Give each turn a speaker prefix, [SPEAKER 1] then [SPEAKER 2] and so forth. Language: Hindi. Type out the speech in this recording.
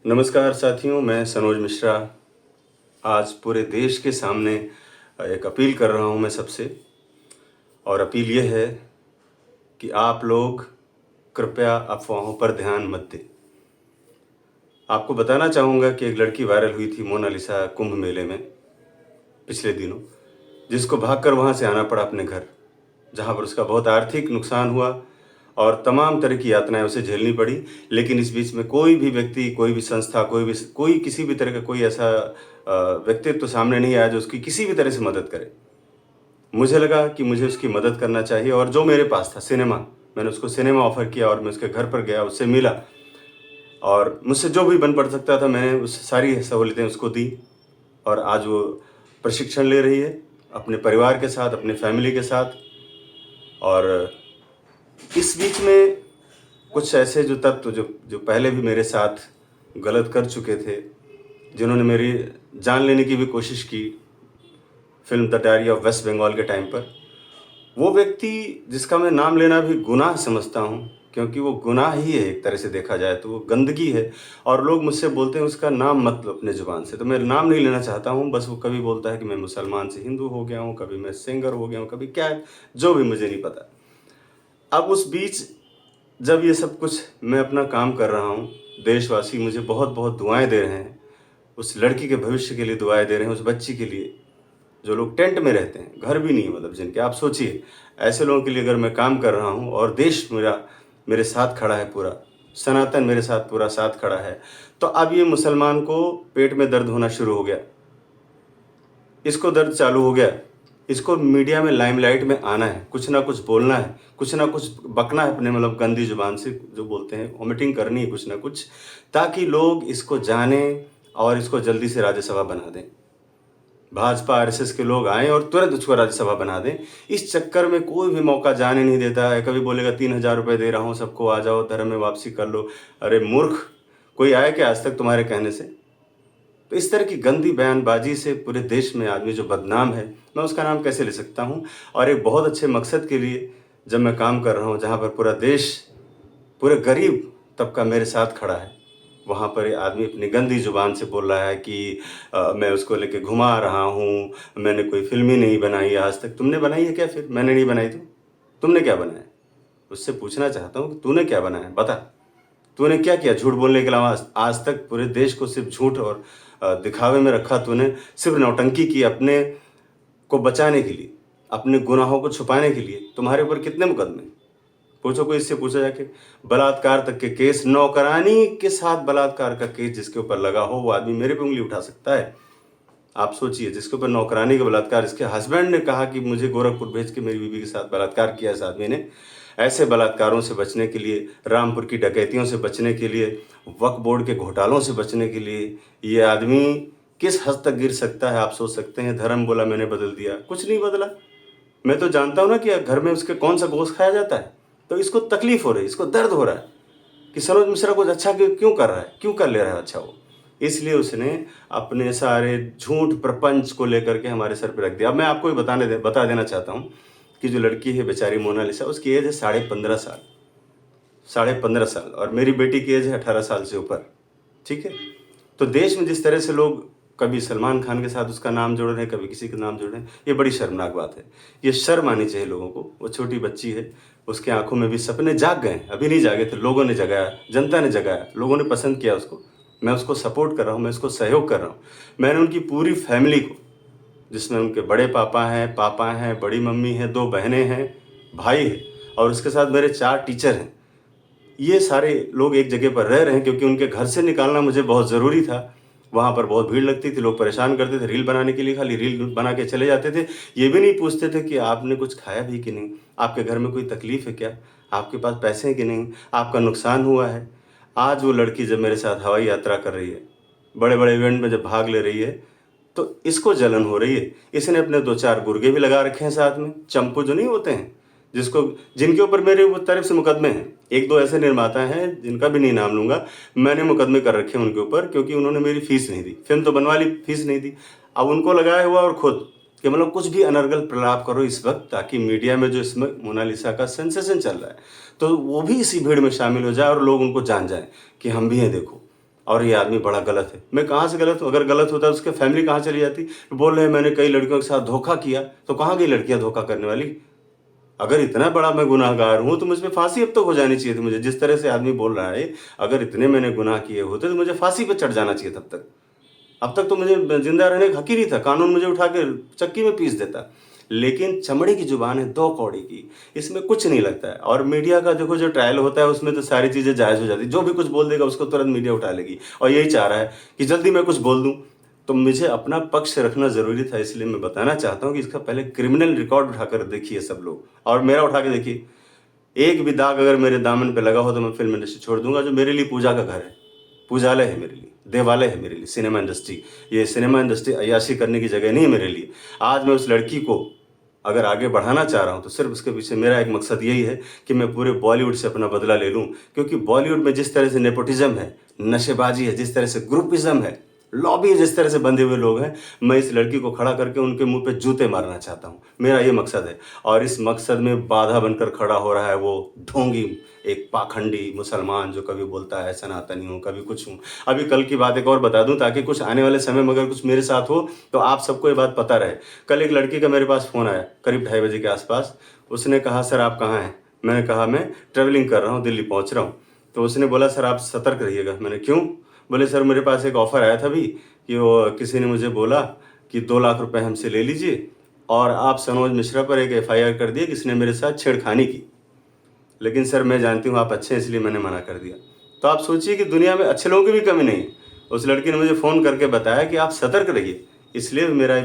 [SPEAKER 1] नमस्कार साथियों, मैं सनोज मिश्रा आज पूरे देश के सामने एक अपील कर रहा हूं मैं सबसे। और अपील ये है कि आप लोग कृपया अफवाहों पर ध्यान मत दें। आपको बताना चाहूँगा कि एक लड़की वायरल हुई थी, मोनालिसा, कुंभ मेले में पिछले दिनों, जिसको भागकर वहाँ से आना पड़ा अपने घर, जहाँ पर उसका बहुत आर्थिक नुकसान हुआ और तमाम तरह की यातनाएं उसे झेलनी पड़ी। लेकिन इस बीच में कोई भी व्यक्ति, कोई भी संस्था, कोई किसी भी तरह का कोई ऐसा व्यक्तित्व तो सामने नहीं आया जो उसकी किसी भी तरह से मदद करे। मुझे लगा कि मुझे उसकी मदद करना चाहिए और जो मेरे पास था सिनेमा, मैंने उसको सिनेमा ऑफर किया और मैं उसके घर पर गया, उससे मिला और मुझसे जो भी बन पड़ सकता था मैंने उस सारी सहूलियतें उसको दी। और आज वो प्रशिक्षण ले रही है अपने परिवार के साथ, अपने फैमिली के साथ। और इस बीच में कुछ ऐसे जो तत्व जो जो पहले भी मेरे साथ गलत कर चुके थे, जिन्होंने मेरी जान लेने की भी कोशिश की film the diary of West Bengal के टाइम पर, वो व्यक्ति जिसका मैं नाम लेना भी गुनाह समझता हूँ, क्योंकि वो गुनाह ही है एक तरह से देखा जाए तो, वो गंदगी है। और लोग मुझसे बोलते हैं उसका नाम मत लो अपने ज़ुबान से, तो मैं नाम नहीं लेना चाहता हूँ। बस वो कभी बोलता है कि मैं मुसलमान से हिंदू हो गया हूँ, कभी मैं सिंगर हो गया हूँ, कभी क्या है, जो भी मुझे नहीं पता। अब उस बीच जब ये सब कुछ मैं अपना काम कर रहा हूँ, देशवासी मुझे बहुत बहुत दुआएं दे रहे हैं, उस लड़की के भविष्य के लिए दुआएं दे रहे हैं, उस बच्ची के लिए, जो लोग टेंट में रहते हैं, घर भी नहीं मतलब जिनके, आप सोचिए ऐसे लोगों के लिए अगर मैं काम कर रहा हूँ और देश मेरा मेरे साथ खड़ा है, पूरा सनातन मेरे साथ पूरा साथ खड़ा है, तो अब ये मुसलमान को पेट में दर्द होना शुरू हो गया, इसको दर्द चालू हो गया, इसको मीडिया में लाइमलाइट में आना है, कुछ ना कुछ बोलना है, कुछ ना कुछ बकना है अपने मतलब गंदी जुबान से, जो बोलते हैं वॉमिटिंग करनी है कुछ ना कुछ, ताकि लोग इसको जाने और इसको जल्दी से राज्यसभा बना दें। भाजपा आरएसएस के लोग आएं और तुरंत उसको राज्यसभा बना दें। इस चक्कर में कोई भी मौका जाने नहीं देता है। कभी बोलेगा 3,000 रुपये दे रहा हूँ, सबको आ जाओ, धर्म में वापसी कर लो। अरे मूर्ख, कोई आया क्या आज तक तुम्हारे कहने से? तो इस तरह की गंदी बयानबाजी से पूरे देश में आदमी जो बदनाम है, मैं उसका नाम कैसे ले सकता हूँ? और एक बहुत अच्छे मकसद के लिए जब मैं काम कर रहा हूँ, जहाँ पर पूरा देश, पूरे गरीब तबका मेरे साथ खड़ा है, वहाँ पर ये आदमी अपनी गंदी ज़ुबान से बोल रहा है कि मैं उसको लेके घुमा रहा हूँ, मैंने कोई फिल्म ही नहीं बनाई आज तक। तुमने बनाई है क्या? फिर मैंने नहीं बनाई तो तुमने क्या बनाया? उससे पूछना चाहता हूँ कि तूने क्या बनाया, बता। तूने क्या किया? झूठ बोलने के अलावा आज तक पूरे देश को सिर्फ झूठ और दिखावे में रखा तूने, सिर्फ नौटंकी की अपने को बचाने के लिए, अपने गुनाहों को छुपाने के लिए। तुम्हारे ऊपर कितने मुकदमे? पूछो, कोई इससे पूछा जाके। बलात्कार तक के केस, नौकरानी के साथ बलात्कार का केस जिसके ऊपर लगा हो, वो आदमी मेरे पे उंगली उठा सकता है? आप सोचिए, जिसके ऊपर नौकरानी का बलात्कार, इसके हस्बैंड ने कहा कि मुझे गोरखपुर भेज के मेरी बीवी के साथ बलात्कार किया इस आदमी ने। ऐसे बलात्कारों से बचने के लिए, रामपुर की डकैतियों से बचने के लिए, वक्फ बोर्ड के घोटालों से बचने के लिए ये आदमी किस हद तक गिर सकता है, आप सोच सकते हैं। धर्म बोला मैंने बदल दिया, कुछ नहीं बदला। मैं तो जानता हूँ ना कि घर में उसके कौन सा गोश्त खाया जाता है, तो इसको तकलीफ हो रही है, इसको दर्द हो रहा है कि सनोज मिश्रा कुछ अच्छा क्यों कर रहा है, क्यों कर ले रहा है अच्छा वो। इसलिए उसने अपने सारे झूठ प्रपंच को लेकर के हमारे सर पे रख दिया। अब मैं आपको बता देना चाहता हूँ कि जो लड़की है बेचारी मोनालिसा, उसकी एज है 15.5 साल, 15.5 साल, और मेरी बेटी की एज है 18 साल से ऊपर। ठीक है, तो देश में जिस तरह से लोग कभी सलमान खान के साथ उसका नाम जोड़ रहे हैं, कभी किसी का नाम जोड़ रहे हैं, ये बड़ी शर्मनाक बात है। ये शर्म आनी चाहिए लोगों को। वो छोटी बच्ची है, उसके आंखों में भी सपने जाग गए, अभी नहीं जागे थे, लोगों ने जगाया, जनता ने जगाया, लोगों ने पसंद किया उसको। मैं उसको सपोर्ट कर रहा हूँ, मैं उसको सहयोग कर रहा हूँ। मैंने उनकी पूरी फैमिली को, जिसमें उनके बड़े पापा हैं, बड़ी मम्मी हैं, 2 बहनें हैं, भाई है, और उसके साथ मेरे 4 टीचर हैं, ये सारे लोग एक जगह पर रह रहे हैं, क्योंकि उनके घर से निकालना मुझे बहुत ज़रूरी था। वहाँ पर बहुत भीड़ लगती थी, लोग परेशान करते थे रील बनाने के लिए, खाली रील बना के चले जाते थे। ये भी नहीं पूछते थे कि आपने कुछ खाया भी कि नहीं, आपके घर में कोई तकलीफ़ है क्या, आपके पास पैसे हैं कि नहीं, आपका नुकसान हुआ है। आज वो लड़की जब मेरे साथ हवाई यात्रा कर रही है, बड़े बड़े इवेंट में जब भाग ले रही है, तो इसको जलन हो रही है। इसने अपने 2-4 गुर्गे भी लगा रखे हैं साथ में, चंपू जो नहीं होते हैं, जिनके ऊपर मेरे वो तरफ से मुकदमे हैं। 1-2 ऐसे निर्माता हैं जिनका भी नहीं नाम लूंगा, मैंने मुकदमे कर रखे हैं उनके ऊपर, क्योंकि उन्होंने मेरी फीस नहीं दी, फिल्म तो बनवा ली, फीस नहीं दी। अब उनको लगाया हुआ और खुद कि मतलब कुछ भी अनर्गल प्रलाप करो इस वक्त, ताकि मीडिया में जो इसमें मोनालिसा का सेंसेशन चल रहा है, तो वो भी इसी भीड़ में शामिल हो जाए और लोग उनको जान जाए कि हम भी हैं, देखो। और ये आदमी बड़ा गलत है। मैं कहाँ से गलत हूँ? अगर गलत होता तो उसके फैमिली कहाँ चली जाती? बोल रहे हैं मैंने कई लड़कियों के साथ धोखा किया, तो कहाँ गई लड़कियाँ धोखा करने वाली? अगर इतना बड़ा मैं गुनाहगार हूँ तो मुझ पे फांसी अब तक हो जानी चाहिए थी मुझे। जिस तरह से आदमी बोल रहा है, अगर इतने मैंने गुनाह किए होते तो मुझे फांसी पे चढ़ जाना चाहिए तब तक। अब तक तो मुझे जिंदा रहने का हक ही नहीं था, कानून मुझे उठा के चक्की में पीस देता। लेकिन चमड़े की जुबान है, 2 कौड़ी की, इसमें कुछ नहीं लगता है। और मीडिया का देखो जो ट्रायल होता है उसमें तो सारी चीज़ें जायज़ हो जाती है। जो भी कुछ बोल देगा उसको तुरंत मीडिया उठा लेगी और यही चाह रहा है कि जल्दी मैं कुछ बोल दूँ। तो मुझे अपना पक्ष रखना ज़रूरी था, इसलिए मैं बताना चाहता हूँ कि इसका पहले क्रिमिनल रिकॉर्ड उठाकर देखिए सब लोग, और मेरा उठा के देखिए। एक भी दाग अगर मेरे दामन पे लगा हो तो मैं फिल्म इंडस्ट्री छोड़ दूंगा, जो मेरे लिए पूजा का घर है, पूजालय है मेरे लिए, देवालय है मेरे लिए सिनेमा इंडस्ट्री। ये सिनेमा इंडस्ट्री अय्याशी करने की जगह नहीं है मेरे लिए। आज मैं उस लड़की को अगर आगे बढ़ाना चाह रहा हूँ तो सिर्फ उसके पीछे मेरा एक मकसद यही है कि मैं पूरे बॉलीवुड से अपना बदला ले लूँ। क्योंकि बॉलीवुड में जिस तरह से नेपोटिज्म है, नशेबाजी है, जिस तरह से ग्रुपिज्म है, लॉबी जिस तरह से बंधे हुए लोग हैं, मैं इस लड़की को खड़ा करके उनके मुंह पे जूते मारना चाहता हूँ। मेरा ये मकसद है, और इस मकसद में बाधा बनकर खड़ा हो रहा है वो ढोंगी, एक पाखंडी मुसलमान जो कभी बोलता है सनातनी हूँ, कभी कुछ हूँ। अभी कल की बात एक और बता दूं ताकि कुछ आने वाले समय में अगर कुछ मेरे साथ हो तो आप सबको ये बात पता रहे। कल एक लड़की का मेरे पास फ़ोन आया करीब 2:30 बजे के आसपास। उसने कहा सर आप कहाँ हैं? मैंने कहा मैं ट्रैवलिंग कर रहा हूँ, दिल्ली पहुँच रहा हूँ। तो उसने बोला सर आप सतर्क रहिएगा। मैंने क्यों? बोले सर मेरे पास एक ऑफ़र आया था अभी कि वो किसी ने मुझे बोला कि 2 लाख रुपए हमसे ले लीजिए, और आप सनोज मिश्रा पर एक FIR कर दिए कि इसने मेरे साथ छेड़खानी की। लेकिन सर मैं जानती हूँ आप अच्छे हैं इसलिए मैंने मना कर दिया। तो आप सोचिए कि दुनिया में अच्छे लोगों की भी कमी नहीं है। उस लड़की ने मुझे फ़ोन करके बताया कि आप सतर्क रहिए, इसलिए मेरा